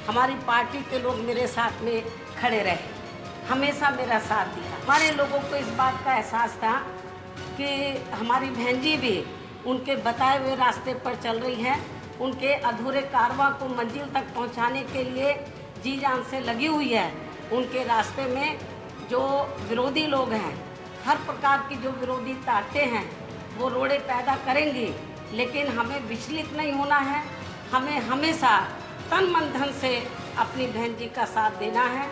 हमारी पार्टी के लोग मेरे साथ में खड़े रहे, हमेशा मेरा साथ दिया। हमारे लोगों को इस बात का एहसास था कि हमारी बहन जी भी उनके बताए हुए रास्ते पर चल रही है, उनके अधूरे कारवां को मंजिल तक पहुंचाने के लिए जी जान से लगी हुई है। उनके रास्ते में जो विरोधी लोग हैं, हर प्रकार की जो विरोधी ताकतें हैं, वो रोड़े पैदा करेंगी, लेकिन हमें विचलित नहीं होना है। हमें हमेशा तन मन धन से अपनी बहन जी का साथ देना है।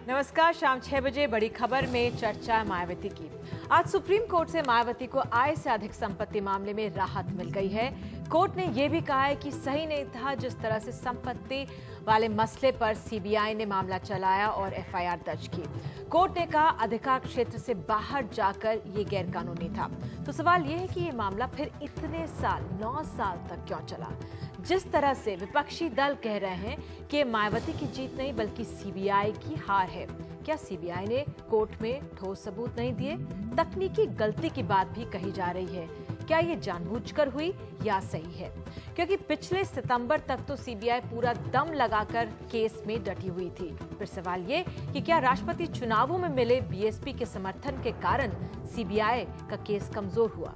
नमस्कार, शाम 6 बजे बड़ी खबर में चर्चा मायावती की। आज सुप्रीम कोर्ट से मायावती को आय से अधिक संपत्ति मामले में राहत मिल गई है। कोर्ट ने यह भी कहा है कि सही नहीं था जिस तरह से संपत्ति वाले मसले पर सीबीआई ने मामला चलाया और एफआईआर दर्ज की। कोर्ट ने कहा अधिकार क्षेत्र से बाहर जाकर ये गैरकानूनी था। तो सवाल ये है कि ये मामला फिर इतने साल 9 साल तक क्यों चला? जिस तरह से विपक्षी दल कह रहे हैं कि मायावती की जीत नहीं बल्कि सीबीआई की हार है। क्या सीबीआई ने कोर्ट में ठोस सबूत नहीं दिए? तकनीकी गलती की बात भी कही जा रही है। क्या ये जानबूझकर हुई या सही है? क्योंकि पिछले सितंबर तक तो सीबीआई पूरा दम लगाकर केस में डटी हुई थी। फिर सवाल ये कि क्या राष्ट्रपति चुनावों में मिले बीएसपी के समर्थन के कारण सीबीआई का केस कमजोर हुआ?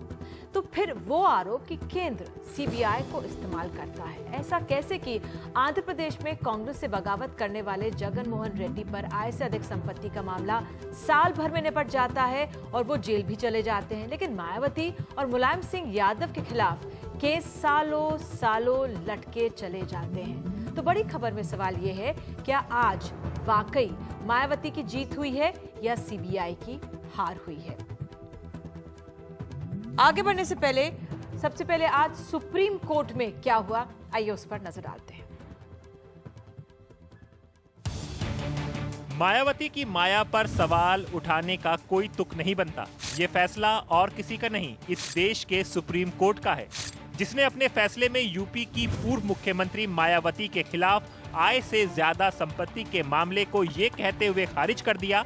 तो फिर वो आरोप कि केंद्र सीबीआई को इस्तेमाल करता है, ऐसा कैसे कि आंध्र प्रदेश में कांग्रेस से बगावत करने वाले जगन मोहन रेड्डी पर आय से अधिक संपत्ति का मामला साल भर में निपट जाता है और वो जेल भी चले जाते हैं, लेकिन मायावती और मुलायम सिंह यादव के खिलाफ केस सालों सालों लटके चले जाते हैं। तो बड़ी खबर में सवाल ये है, क्या आज वाकई मायावती की जीत हुई है या सीबीआई की हार हुई है? आगे बढ़ने से पहले सबसे पहले आज सुप्रीम कोर्ट में क्या हुआ, आइए उस पर नजर डालते हैं। मायावती की माया पर सवाल उठाने का कोई तुक नहीं बनता। ये फैसला और किसी का नहीं, इस देश के सुप्रीम कोर्ट का है, जिसने अपने फैसले में यूपी की पूर्व मुख्यमंत्री मायावती के खिलाफ आय से ज्यादा संपत्ति के मामले को ये कहते हुए खारिज कर दिया,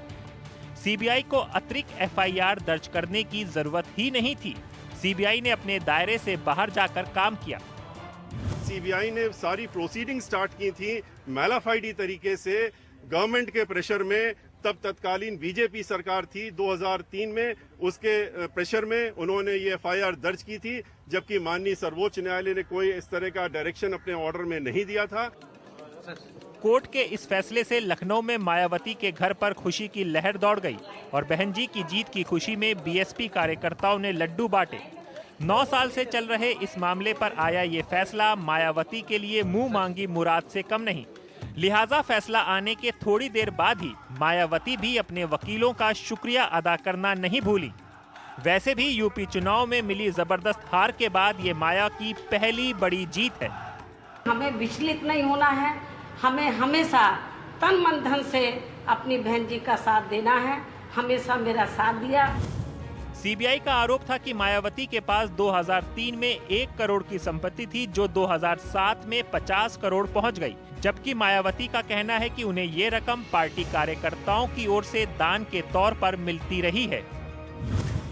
सीबीआई को अतिरिक्त एफआईआर दर्ज करने की जरूरत ही नहीं थी। सीबीआई ने अपने दायरे से बाहर जाकर काम किया। सीबीआई ने सारी प्रोसीडिंग स्टार्ट की थी मैलाफाइडी तरीके से, गवर्नमेंट के प्रेशर में। तब तत्कालीन बीजेपी सरकार थी 2003 में, उसके प्रेशर में उन्होंने ये एफआईआर दर्ज की थी, जबकि माननीय सर्वोच्च न्यायालय ने कोई इस तरह का डायरेक्शन अपने ऑर्डर में नहीं दिया था। कोर्ट के इस फैसले से लखनऊ में मायावती के घर पर खुशी की लहर दौड़ गई और बहन जी की जीत की खुशी में बीएसपी कार्यकर्ताओं ने लड्डू बांटे। 9 साल से चल रहे इस मामले पर आया ये फैसला मायावती के लिए मुंह मांगी मुराद से कम नहीं। लिहाजा फैसला आने के थोड़ी देर बाद ही मायावती भी अपने वकीलों का शुक्रिया अदा करना नहीं भूली। वैसे भी यूपी चुनाव में मिली जबरदस्त हार के बाद ये माया की पहली बड़ी जीत है। हमें विचलित नहीं होना है, हमें हमेशा तन मन धन से अपनी बहन जी का साथ देना है। हमेशा मेरा साथ दिया। सीबीआई का आरोप था कि मायावती के पास 2003 में 1 करोड़ की संपत्ति थी, जो 2007 में 50 करोड़ पहुंच गई, जबकि मायावती का कहना है कि उन्हें ये रकम पार्टी कार्यकर्ताओं की ओर से दान के तौर पर मिलती रही है।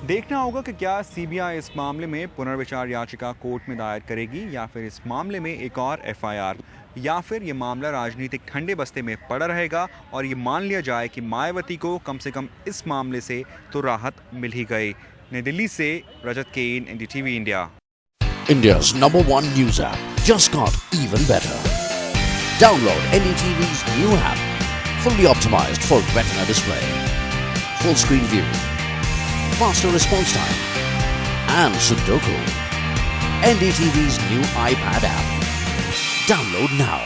देखना होगा कि क्या सीबीआई इस मामले में पुनर्विचार याचिका कोर्ट में दायर करेगी या फिर इस मामले में एक और एफआईआर, या फिर ये मामला राजनीतिक ठंडे बस्ते में पड़ा रहेगा और ये मान लिया जाए कि मायावती को कम से कम इस मामले से तो राहत मिल ही गई। नई दिल्ली से रजत केन, NDTV India. India's #1 news app just got even better. Download NDTV's new app, fully optimized for retina display, full screen view, faster response time, and Sudoku. NDTV's new iPad app. Download now.